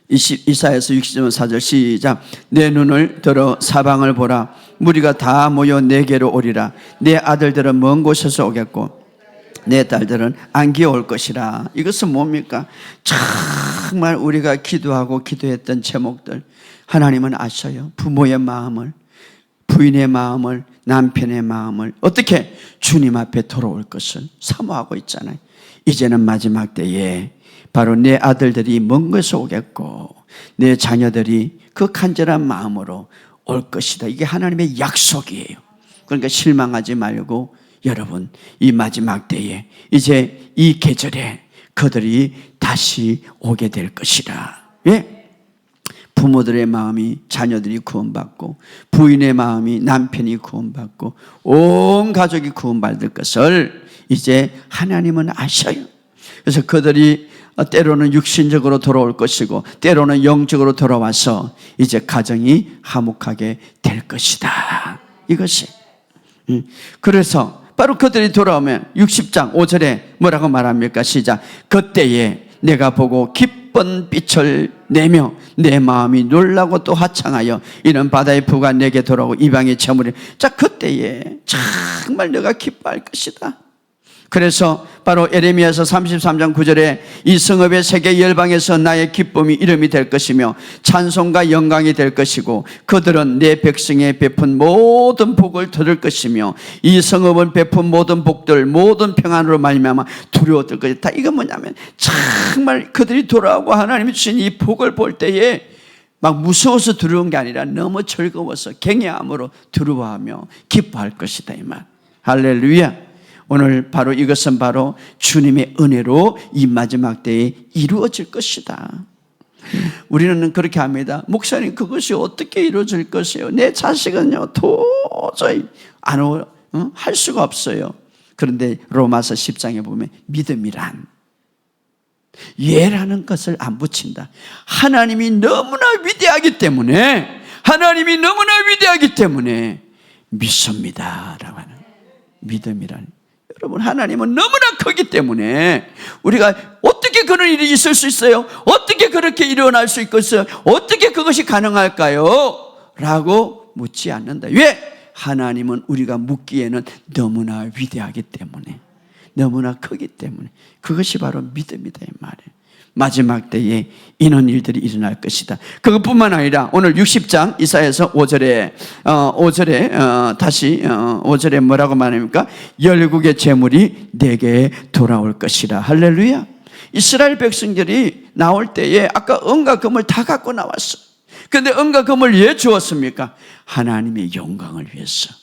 S1: 이사야서 60장 4절 시작. 내 눈을 들어 사방을 보라. 무리가 다 모여 내게로 오리라. 내 아들들은 먼 곳에서 오겠고 내 딸들은 안기어 올 것이라. 이것은 뭡니까? 정말 우리가 기도하고 기도했던 제목들 하나님은 아셔요. 부모의 마음을, 부인의 마음을, 남편의 마음을 어떻게 주님 앞에 돌아올 것을 사모하고 있잖아요. 이제는 마지막 때에 바로 내 아들들이 먼 곳에서 오겠고 내 자녀들이 그 간절한 마음으로 올 것이다. 이게 하나님의 약속이에요. 그러니까 실망하지 말고 여러분, 이 마지막 때에 이제 이 계절에 그들이 다시 오게 될 것이라. 예? 부모들의 마음이 자녀들이 구원받고 부인의 마음이 남편이 구원받고 온 가족이 구원받을 것을 이제 하나님은 아셔요. 그래서 그들이 때로는 육신적으로 돌아올 것이고 때로는 영적으로 돌아와서 이제 가정이 화목하게 될 것이다. 이것이. 그래서 바로 그들이 돌아오면 60장 5절에 뭐라고 말합니까? 시작. 그때에 내가 보고 기쁜 빛을 내며 내 마음이 놀라고 또 화창하여 이는 바다의 부가 내게 돌아오고 이방의 재물이. 자, 그때에 정말 내가 기뻐할 것이다. 그래서 바로 에레미야서 33장 9절에 이 성읍의 세계 열방에서 나의 기쁨이 이름이 될 것이며 찬송과 영광이 될 것이고 그들은 내 백성의 베푼 모든 복을 들을 것이며 이 성읍은 베푼 모든 복들 모든 평안으로 말미암아 두려워질 것이다. 이건 뭐냐면 정말 그들이 돌아오고 하나님이 주신 이 복을 볼 때에 막 무서워서 두려운 게 아니라 너무 즐거워서 경외함으로 두려워하며 기뻐할 것이다. 이 말. 할렐루야. 오늘 바로 이것은 바로 주님의 은혜로 이 마지막 때에 이루어질 것이다. 우리는 그렇게 합니다. 목사님, 그것이 어떻게 이루어질 것이에요? 내 자식은요 도저히 할 수가 없어요. 그런데 로마서 10장에 보면 믿음이란 예라는 것을 안 붙인다. 하나님이 너무나 위대하기 때문에 믿습니다 라고 하는 믿음이란. 여러분, 하나님은 너무나 크기 때문에 우리가 어떻게 그런 일이 있을 수 있어요? 어떻게 그렇게 일어날 수 있겠어요? 어떻게 그것이 가능할까요? 라고 묻지 않는다. 왜? 하나님은 우리가 묻기에는 너무나 위대하기 때문에, 너무나 크기 때문에. 그것이 바로 믿음이다 이 말이에요. 마지막 때에 이런 일들이 일어날 것이다. 그것뿐만 아니라 오늘 60장 이사야서 5절에 다시 5절에 뭐라고 말합니까? 열국의 재물이 내게 돌아올 것이라. 할렐루야. 이스라엘 백성들이 나올 때에 아까 은과 금을 다 갖고 나왔어. 그런데 은과 금을 왜 주었습니까? 하나님의 영광을 위해서.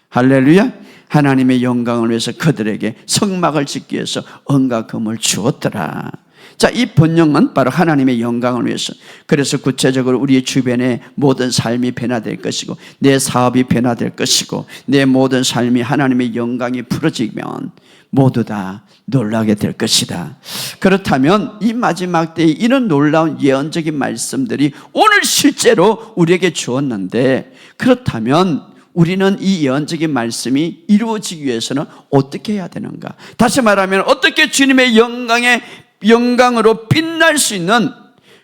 S1: 할렐루야. 하나님의 영광을 위해서 그들에게 성막을 짓기 위해서 은과 금을 주었더라. 자, 이 번영은 바로 하나님의 영광을 위해서. 그래서 구체적으로 우리의 주변의 모든 삶이 변화될 것이고 내 사업이 변화될 것이고 내 모든 삶이 하나님의 영광이 풀어지면 모두 다 놀라게 될 것이다. 그렇다면 이 마지막 때에 이런 놀라운 예언적인 말씀들이 오늘 실제로 우리에게 주었는데, 그렇다면 우리는 이 예언적인 말씀이 이루어지기 위해서는 어떻게 해야 되는가? 다시 말하면 어떻게 주님의 영광으로 빛날 수 있는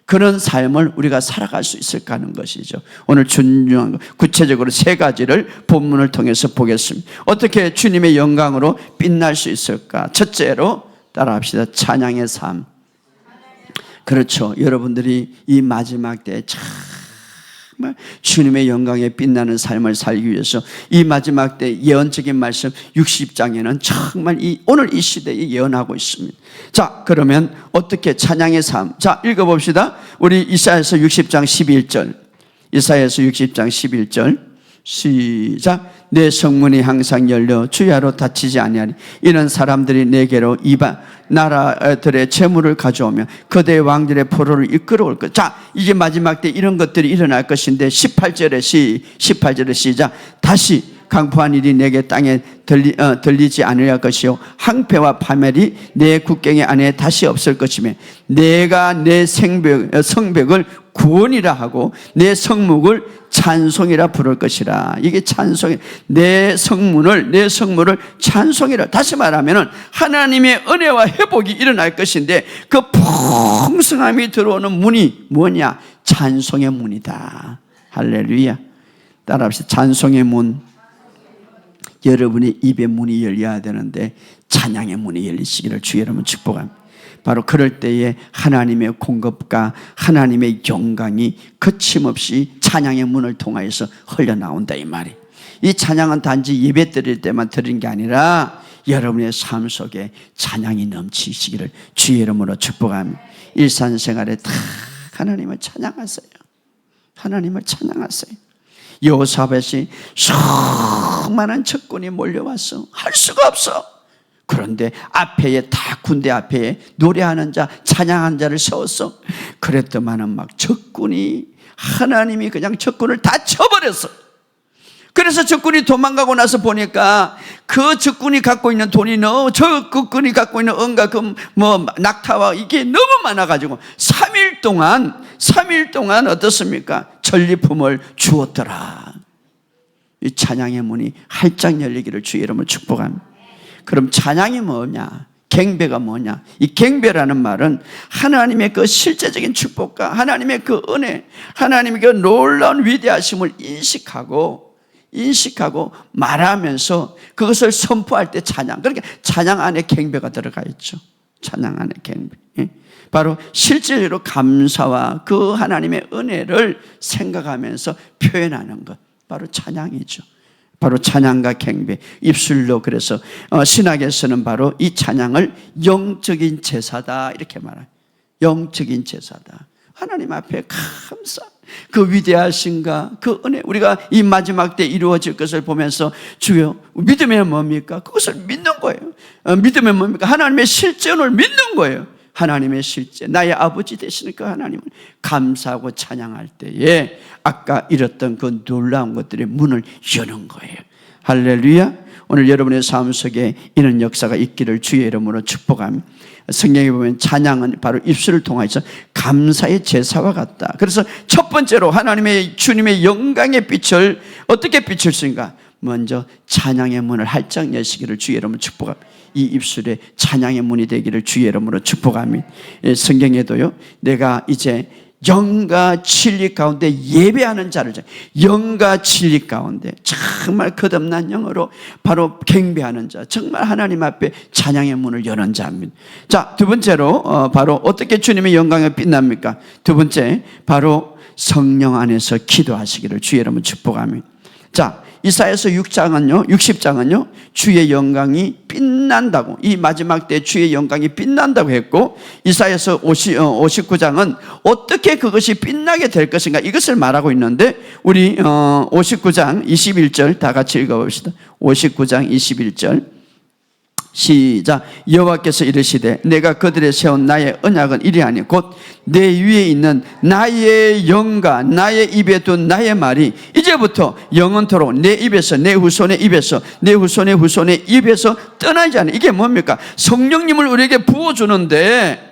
S1: 그런 삶을 우리가 살아갈 수 있을까 하는 것이죠. 오늘 중요한 거, 구체적으로 세 가지를 본문을 통해서 보겠습니다. 어떻게 주님의 영광으로 빛날 수 있을까? 첫째로 따라합시다. 찬양의 삶. 그렇죠. 여러분들이 이 마지막 때에 정말 주님의 영광에 빛나는 삶을 살기 위해서 이 마지막 때 예언적인 말씀 60장에는 정말 오늘 이 시대에 예언하고 있습니다. 자, 그러면 어떻게 찬양의 삶? 자, 읽어봅시다. 우리 이사야서 60장 11절. 이사야서 60장 11절. 시작. 내 성문이 항상 열려 주야로 닫히지 아니하리. 이는 사람들이 내게로 이방 나라들의 재물을 가져오며 그대의 왕들의 포로를 이끌어올 것. 자, 이제 마지막 때 이런 것들이 일어날 것인데 18절에 시작. 다시 강포한 일이 내게 땅에 들리지 않으려 것이요 항폐와 파멸이 내 국경의 안에 다시 없을 것이며 내가 내 성벽을 구원이라 하고 내 성문을 찬송이라 부를 것이라. 이게 찬송이, 내 성문을 찬송이라. 다시 말하면은 하나님의 은혜와 회복이 일어날 것인데 그 풍성함이 들어오는 문이 뭐냐? 찬송의 문이다. 할렐루야. 따라합시다. 찬송의 문. 여러분의 입의 문이 열려야 되는데 찬양의 문이 열리시기를 주 여러분 축복합니다. 바로 그럴 때에 하나님의 공급과 하나님의 영광이 거침없이 찬양의 문을 통하여서 흘러나온다 이 말이. 이 찬양은 단지 예배 드릴 때만 드리는 게 아니라 여러분의 삶 속에 찬양이 넘치시기를 주의 이름으로 축복합니다. 일상생활에 다 하나님을 찬양하세요. 하나님을 찬양하세요. 여호사밧이 수많은 적군이 몰려왔어. 할 수가 없어. 그런데 앞에 다 군대 앞에 노래하는 자, 찬양하는 자를 세웠어. 그랬더만은 막 적군이, 하나님이 그냥 적군을 다 쳐버렸어. 그래서 적군이 도망가고 나서 보니까 그 적군이 갖고 있는 돈이 적군이 갖고 있는 온갖 낙타와 이게 너무 많아가지고 3일 동안 어떻습니까? 전리품을 주었더라. 이 찬양의 문이 활짝 열리기를 주의 이름으로 축복합니다. 그럼 찬양이 뭐냐? 경배가 뭐냐? 이 경배라는 말은 하나님의 그 실제적인 축복과 하나님의 그 은혜, 하나님의 그 놀라운 위대하심을 인식하고 말하면서 그것을 선포할 때 찬양. 그러니까 찬양 안에 경배가 들어가 있죠. 찬양 안에 경배. 바로 실제로 감사와 그 하나님의 은혜를 생각하면서 표현하는 것. 바로 찬양이죠. 바로 찬양과 경배, 입술로. 그래서 신학에서는 바로 이 찬양을 영적인 제사다 이렇게 말해요. 영적인 제사다. 하나님 앞에 감사, 그 위대하신가, 그 은혜, 우리가 이 마지막 때 이루어질 것을 보면서 주여, 믿음이 뭡니까? 그것을 믿는 거예요. 믿음이 뭡니까? 하나님의 실존을 믿는 거예요. 하나님의 실제, 나의 아버지 되시는 그 하나님을 감사하고 찬양할 때에 아까 잃었던 그 놀라운 것들의 문을 여는 거예요. 할렐루야. 오늘 여러분의 삶 속에 이런 역사가 있기를 주의 이름으로 축복합니다. 성경에 보면 찬양은 바로 입술을 통해서 감사의 제사와 같다. 그래서 첫 번째로 하나님의 주님의 영광의 빛을 어떻게 비출수인가? 먼저 찬양의 문을 활짝 여시기를 주의 이름으로 축복합니다. 이 입술에 찬양의 문이 되기를 주의 이름으로 축복합니다. 성경에도요, 내가 이제 영과 진리 가운데 예배하는 자를, 영과 진리 가운데 정말 거듭난 영으로 바로 경배하는 자, 정말 하나님 앞에 찬양의 문을 여는 자입니다. 자, 두 번째로 바로 어떻게 주님의 영광에 빛납니까? 두 번째, 바로 성령 안에서 기도하시기를 주의 이름으로 축복합니다. 자, 이사야서 60장은요 주의 영광이 빛난다고, 이 마지막 때 주의 영광이 빛난다고 했고, 이사야서 59장은 어떻게 그것이 빛나게 될 것인가 이것을 말하고 있는데, 우리 59장 21절 다 같이 읽어봅시다. 59장 21절 시작. 여호와께서 이르시되 내가 그들에 세운 나의 언약은 이리하니 곧 내 위에 있는 나의 영과 나의 입에 둔 나의 말이 이제부터 영원토록 내 입에서 내 후손의 입에서 내 후손의 후손의 입에서 떠나지 않아. 이게 뭡니까? 성령님을 우리에게 부어주는데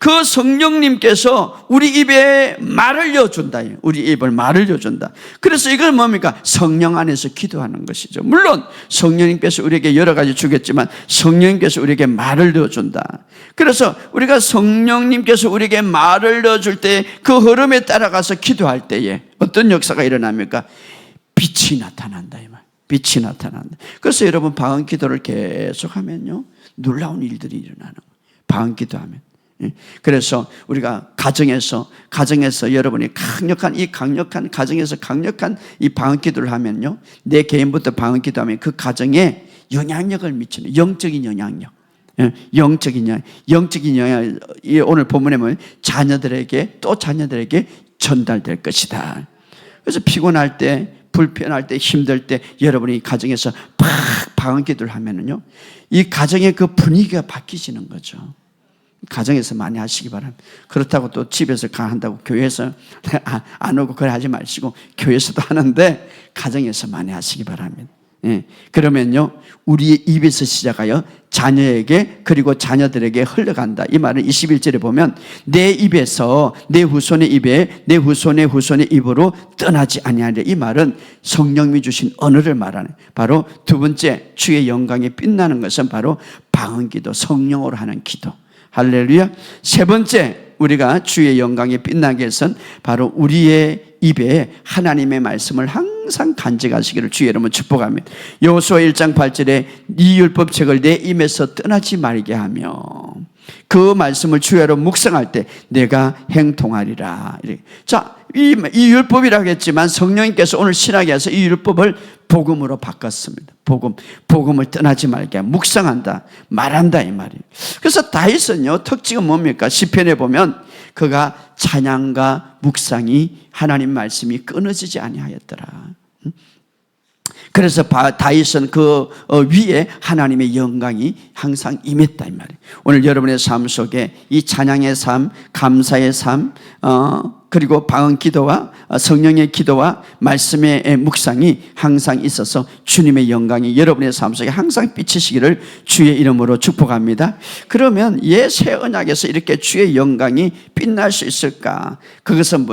S1: 그 성령님께서 우리 입에 말을 여준다. 우리 입을 말을 여준다. 그래서 이건 뭡니까? 성령 안에서 기도하는 것이죠. 물론 성령님께서 우리에게 여러 가지 주겠지만 성령님께서 우리에게 말을 넣어준다. 그래서 우리가 성령님께서 우리에게 말을 넣어줄 때 그 흐름에 따라가서 기도할 때에 어떤 역사가 일어납니까? 빛이 나타난다. 이 말. 빛이 나타난다. 그래서 여러분 방언 기도를 계속하면요 놀라운 일들이 일어나는 거예요. 방언 기도하면. 그래서 우리가 가정에서 여러분이 강력한 가정에서 강력한 이 방언 기도를 하면요, 내 개인부터 방언 기도하면 그 가정에 영향력을 미치는 영적인 영향력, 영적인 영향. 오늘 본문에 보면 자녀들에게 전달될 것이다. 그래서 피곤할 때, 불편할 때, 힘들 때 여러분이 가정에서 팍 방언 기도를 하면은요, 이 가정의 그 분위기가 바뀌시는 거죠. 가정에서 많이 하시기 바랍니다. 그렇다고 또 집에서 한다고 교회에서 안 오고 그래 하지 마시고 교회에서도 하는데 가정에서 많이 하시기 바랍니다. 그러면요, 우리의 입에서 시작하여 자녀에게 그리고 자녀들에게 흘러간다. 이 말은 21절에 보면 내 입에서 내 후손의 입에 내 후손의 후손의 입으로 떠나지 아니하리라. 이 말은 성령님이 주신 언어를 말하는, 바로 두 번째 주의 영광이 빛나는 것은 바로 방언기도, 성령으로 하는 기도. 할렐루야. 세 번째 우리가 주의 영광이 빛나게 해서는 바로 우리의 입에 하나님의 말씀을 항상 간직하시기를 주의 이름으로 축복합니다. 여호수아 1장 8절에 이 율법책을 내 입에서 떠나지 말게 하며 그 말씀을 주야로 묵상할 때 내가 행통하리라. 자, 이 율법이라고 했지만 성령님께서 오늘 신학에서 이 율법을 복음으로 바꿨습니다. 복음을 떠나지 말게 묵상한다, 말한다 이 말이에요. 그래서 다윗은요, 특징은 뭡니까? 시편에 보면 그가 찬양과 묵상이 하나님 말씀이 끊어지지 아니하였더라. 그래서 다윗은 그 위에 하나님의 영광이 항상 임했다 이 말이에요. 오늘 여러분의 삶 속에 이 찬양의 삶, 감사의 삶, 그리고 방언 기도와 성령의 기도와 말씀의 묵상이 항상 있어서 주님의 영광이 여러분의 삶 속에 항상 비치시기를 주의 이름으로 축복합니다. 그러면 새 언약에서 이렇게 주의 영광이 빛날 수 있을까? 그것은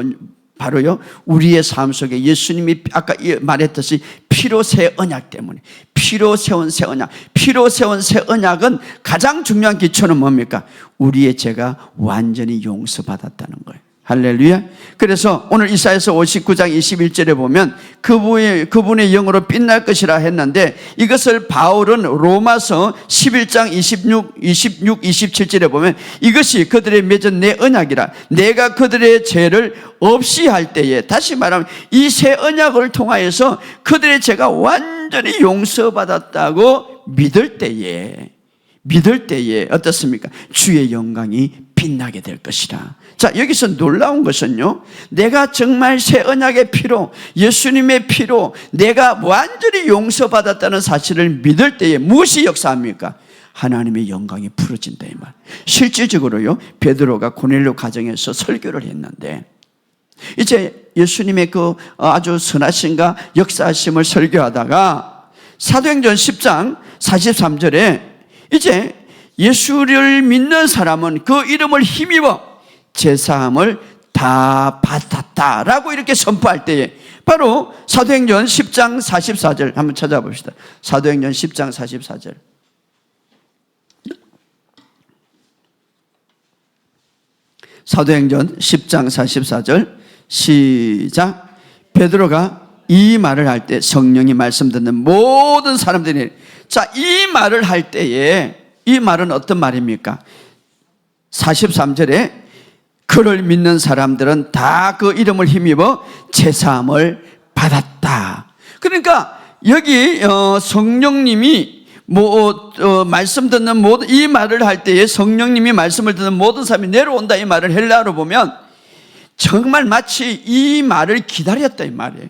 S1: 바로요, 우리의 삶 속에 예수님이 아까 말했듯이 피로 새 언약 때문에, 피로 세운 새 언약, 피로 세운 새 언약은 가장 중요한 기초는 뭡니까? 우리의 죄가 완전히 용서받았다는 거예요. 할렐루야. 그래서 오늘 이사야서 59장 21절에 보면 그분의 영으로 빛날 것이라 했는데, 이것을 바울은 로마서 11장 26, 27절에 보면 이것이 그들의 맺은 내 언약이라, 내가 그들의 죄를 없이 할 때에, 다시 말하면 이 새 언약을 통하여서 그들의 죄가 완전히 용서받았다고 믿을 때에 어떻습니까? 주의 영광이 빛나게 될 것이다. 자, 여기서 놀라운 것은요, 내가 정말 새 언약의 피로, 예수님의 피로 내가 완전히 용서받았다는 사실을 믿을 때에 무엇이 역사합니까? 하나님의 영광이 풀어진다 이 말. 실질적으로요, 베드로가 고넬료 가정에서 설교를 했는데, 이제 예수님의 그 아주 선하심과 역사하심을 설교하다가 사도행전 10장 43절에 이제 예수를 믿는 사람은 그 이름을 힘입어 제사함을 다 받았다라고 이렇게 선포할 때에, 바로 사도행전 10장 44절 한번 찾아봅시다. 사도행전 10장 44절. 사도행전 10장 44절 시작. 베드로가 이 말을 할 때 성령이 말씀 듣는 모든 사람들이, 자, 이 말을 할 때에, 이 말은 어떤 말입니까? 43절에 그를 믿는 사람들은 다 그 이름을 힘입어 제사함을 받았다. 그러니까 여기 성령님이 말씀 듣는 모든, 이 말을 할 때에 성령님이 말씀을 듣는 모든 사람이 내려온다 이 말을 헬라어로 보면 정말 마치 이 말을 기다렸다 이 말이에요.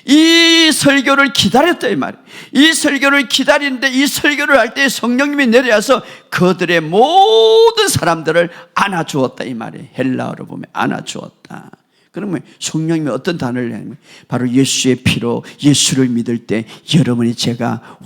S1: 이 설교를 기다렸다 이 말이에요. 이 설교를 기다리는데, 이 설교를 할 때 성령님이 내려와서 그들의 모든 사람들을 안아주었다 이 말이에요. 헬라어로 보면 안아주었다. 그러면 성령님이 어떤 단어를 내냐면 바로 예수의 피로 예수를 믿을 때 여러분의 죄가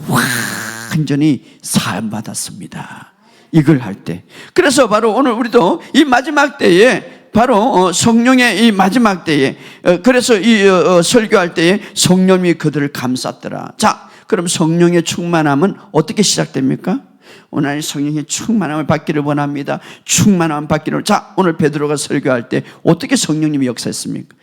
S1: 완전히 사함받았습니다. 이걸 할 때. 그래서 바로 오늘 우리도 이 마지막 때에, 바로 성령의 이 마지막 때에, 그래서 이 설교할 때에 성령이 그들을 감쌌더라. 자, 그럼 성령의 충만함은 어떻게 시작됩니까? 오늘 성령의 충만함을 받기를 원합니다. 충만함을 받기를. 자, 오늘 베드로가 설교할 때 어떻게 성령님이 역사했습니까?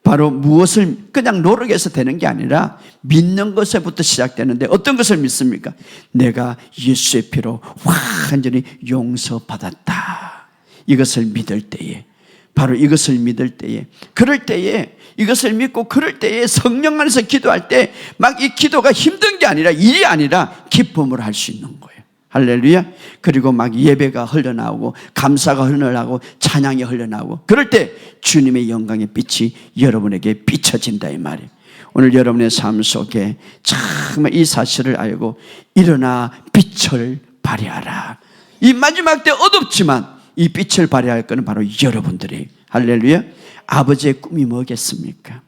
S1: 바로 무엇을 그냥 노력해서 되는 게 아니라 믿는 것에부터 시작되는데, 어떤 것을 믿습니까? 내가 예수의 피로 완전히 용서받았다. 이것을 믿을 때에, 바로 이것을 믿을 때에, 그럴 때에, 이것을 믿고 그럴 때에 성령 안에서 기도할 때 막 이 기도가 힘든 게 아니라, 일이 아니라 기쁨으로 할 수 있는 거예요. 할렐루야. 그리고 막 예배가 흘러나오고 감사가 흘러나오고 찬양이 흘러나오고, 그럴 때 주님의 영광의 빛이 여러분에게 비춰진다 이 말이에요. 오늘 여러분의 삶 속에 정말 이 사실을 알고 일어나 빛을 발휘하라. 이 마지막 때 어둡지만 이 빛을 발휘할 것은 바로 여러분들이. 할렐루야. 아버지의 꿈이 뭐겠습니까?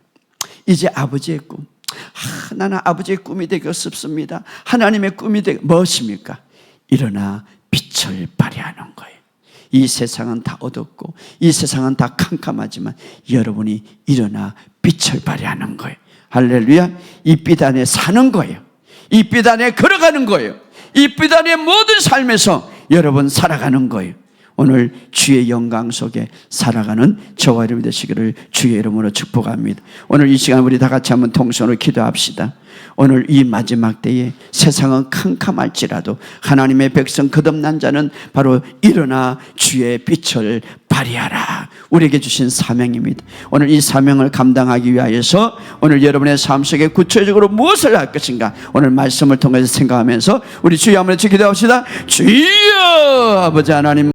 S1: 이제 아버지의 꿈, 나는 아버지의 꿈이 되고 싶습니다. 하나님의 꿈이 되고 무엇입니까? 일어나 빛을 발휘하는 거예요. 이 세상은 다 어둡고 이 세상은 다 캄캄하지만 여러분이 일어나 빛을 발휘하는 거예요. 할렐루야. 이 빛 안에 사는 거예요. 이 빛 안에 걸어가는 거예요. 이 빛 안에 모든 삶에서 여러분 살아가는 거예요. 오늘 주의 영광 속에 살아가는 저와 여러분 되시기를 주의 이름으로 축복합니다. 오늘 이 시간 우리 다 같이 한번 통성으로 기도합시다. 오늘 이 마지막 때에 세상은 캄캄할지라도 하나님의 백성 거듭난 자는 바로 일어나 주의 빛을 발휘하라. 우리에게 주신 사명입니다. 오늘 이 사명을 감당하기 위하여서 오늘 여러분의 삶 속에 구체적으로 무엇을 할 것인가 오늘 말씀을 통해서 생각하면서 우리 주여 한번 기도합시다. 주여 아버지 하나님